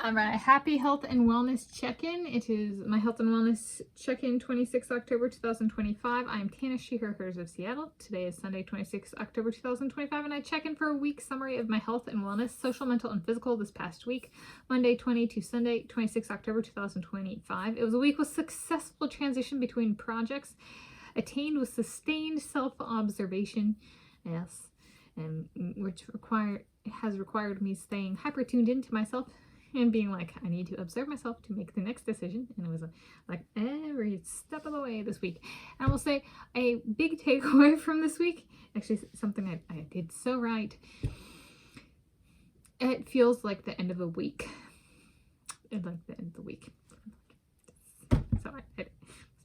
All right, happy health and wellness check-in. It is my health and wellness check-in 26 October 2025. I am Tanis Coralee of Seattle. Today is Sunday, 26 October 2025, and I check in for a week summary of my health and wellness, social, mental, and physical this past week, Monday 20 to Sunday 26 October 2025. It was a week with successful transition between projects, attained with sustained self-observation, yes, and which has required me staying hyper tuned into myself and being like, I need to observe myself to make the next decision. And it was like every step of the way this week. And I will say a big takeaway from this week, actually something I did so right. It feels like the end of a week. It's like the end of the week. So it's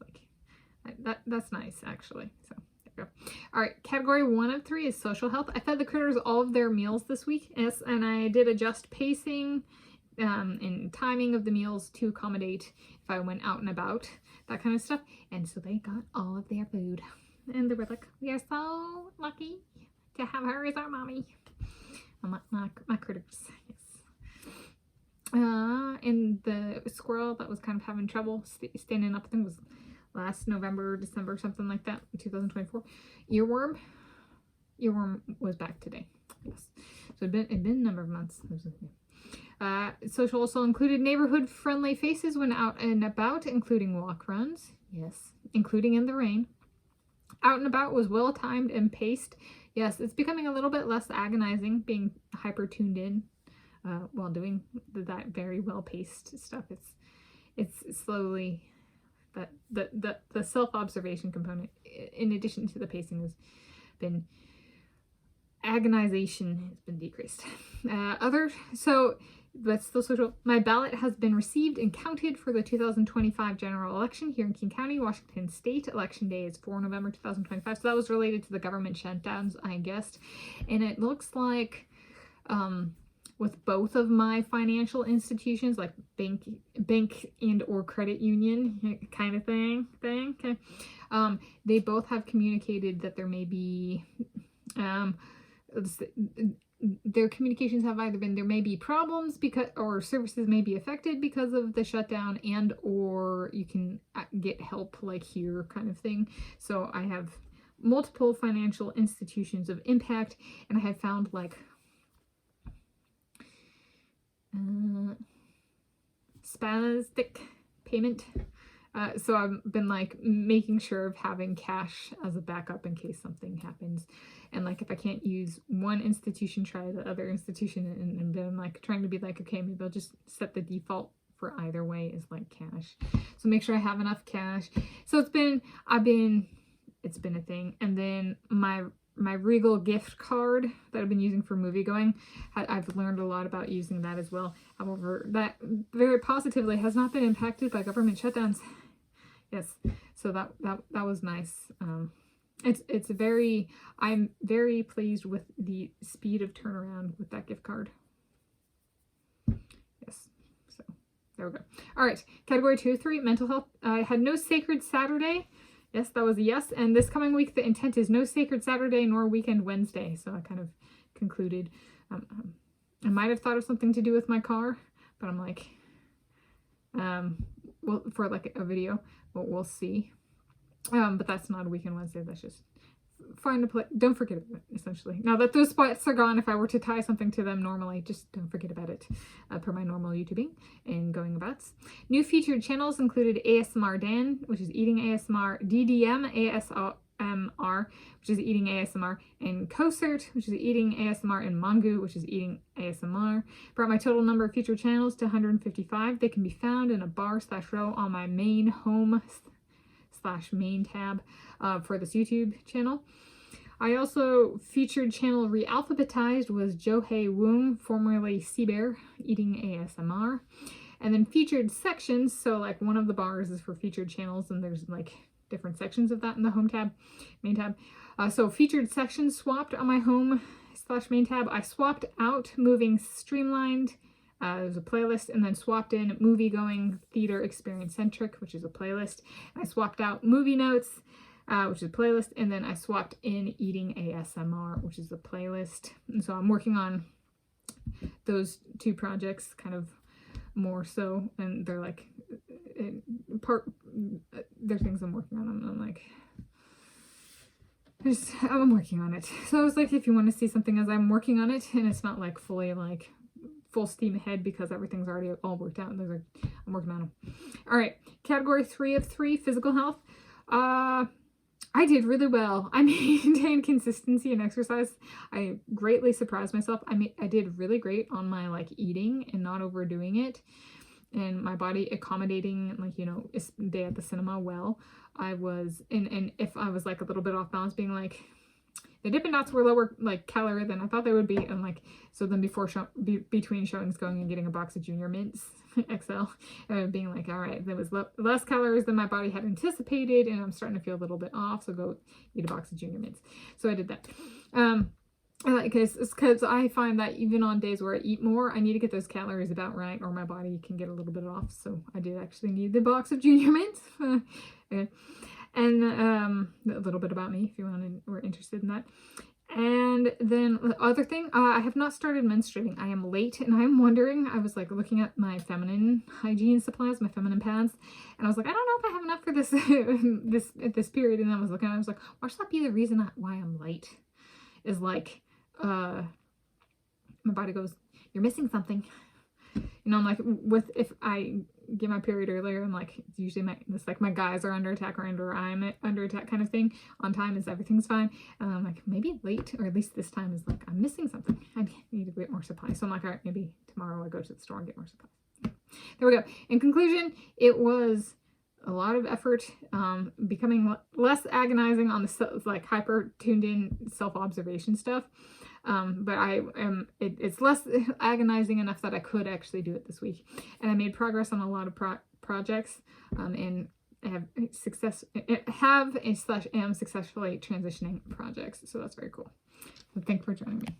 like, that's nice actually. So there we go. All right, category 1 of 3 is social health. I fed the critters all of their meals this week. Yes, and I did adjust pacing and timing of the meals to accommodate if I went out and about, that kind of stuff. And so they got all of their food. And they were like, we are so lucky to have her as our mommy. My critters, yes. And the squirrel that was kind of having trouble standing up, I think it was last November, December, something like that, 2024. Earworm was back today. Yes. So it'd been a number of months. Social also included neighborhood-friendly faces when out and about, including walk runs, yes, including in the rain. Out and about was well-timed and paced. Yes, it's becoming a little bit less agonizing being hyper-tuned in while doing that very well-paced stuff. It's slowly, the self-observation component, in addition to the pacing, has been, agonization has been decreased. So that's still social. My ballot has been received and counted for the 2025 general election here in King County, Washington State. Election day is 4 November 2025. So that was related to the government shutdowns, I guessed. And it looks like with both of my financial institutions, like bank and or credit union kind of thing, okay, they both have communicated that there may be their communications have either been there may be problems because, or services may be affected because of the shutdown, and or you can get help like here kind of thing. So I have multiple financial institutions of impact, and I have found like spastic payment. So I've been like making sure of having cash as a backup in case something happens. And like if I can't use one institution, try the other institution, and then like trying to be like, okay, maybe I'll just set the default for either way is like cash. So make sure I have enough cash. So it's been a thing. And then my Regal gift card that I've been using for movie going, I've learned a lot about using that as well. However, that very positively has not been impacted by government shutdowns. Yes, so that was nice. I'm very pleased with the speed of turnaround with that gift card. Yes, so there we go. All right, category 2 of 3, mental health. I had no sacred Saturday. Yes, that was a yes. And this coming week, the intent is no sacred Saturday nor weekend Wednesday. So I kind of concluded. I might have thought of something to do with my car, but I'm like, well, for like a video, but we'll see. But that's not a weekend Wednesday. That's just find a place. Don't forget about it, essentially. Now that those spots are gone, if I were to tie something to them normally, just don't forget about it, per my normal YouTubing and going abouts. New featured channels included ASMR Dan, which is eating ASMR, DDM ASMR, which is eating ASMR, and Cosert, which is eating ASMR, and Mongu, which is eating ASMR. Brought my total number of featured channels to 155. They can be found in a bar/row on my main home /main tab for this YouTube channel. I also featured channel re-alphabetized was Johei Woong, formerly Seabear, eating ASMR. And then featured sections, so like one of the bars is for featured channels, and there's like different sections of that in the home tab, main tab. So featured sections swapped on my home /main tab. I swapped out moving streamlined, there's a playlist, and then swapped in movie going theater experience centric, which is a playlist. And I swapped out movie notes, which is a playlist, and then I swapped in eating ASMR, which is a playlist. And so I'm working on those two projects kind of more so, and they're like they're things I'm working on, and I'm like, I'm working on it. So I was like, if you want to see something as I'm working on it, and it's not like fully like full steam ahead because everything's already all worked out, and those are, I'm working on them. All right, category 3 of 3, physical health. I did really well. I maintained consistency in exercise. I greatly surprised myself. I did really great on my like eating and not overdoing it, and my body accommodating, like, you know, a day at the cinema well. I was, and if I was like a little bit off balance, being like, the Dippin' Dots were lower like calorie than I thought they would be, and like, so then between showings, going and getting a box of Junior Mints XL, and being like, all right, there was less calories than my body had anticipated, and I'm starting to feel a little bit off, so go eat a box of Junior Mints. So I did that. Because I find that even on days where I eat more, I need to get those calories about right, or my body can get a little bit off. So I did actually need the box of Junior Mints. And a little bit about me, if you were interested in that. And then the other thing, I have not started menstruating. I am late, and I'm wondering, I was like looking at my feminine hygiene supplies, my feminine pads, and I was like, I don't know if I have enough for this period. And I was looking, I was like, watch that be the reason why I'm late. Is like, my body goes, you're missing something. You know, I'm like, if I get my period earlier, I'm like, it's usually it's like my guys are under attack, or I'm under attack kind of thing. On time is everything's fine. And I'm like, maybe late, or at least this time is like, I'm missing something. I need to get more supplies. So I'm like, all right, maybe tomorrow I go to the store and get more supplies. There we go. In conclusion, it was a lot of effort, becoming less agonizing on the like hyper tuned in self-observation stuff. But it's less agonizing enough that I could actually do it this week. And I made progress on a lot of projects, and am successfully transitioning projects. So that's very cool. So thanks for joining me.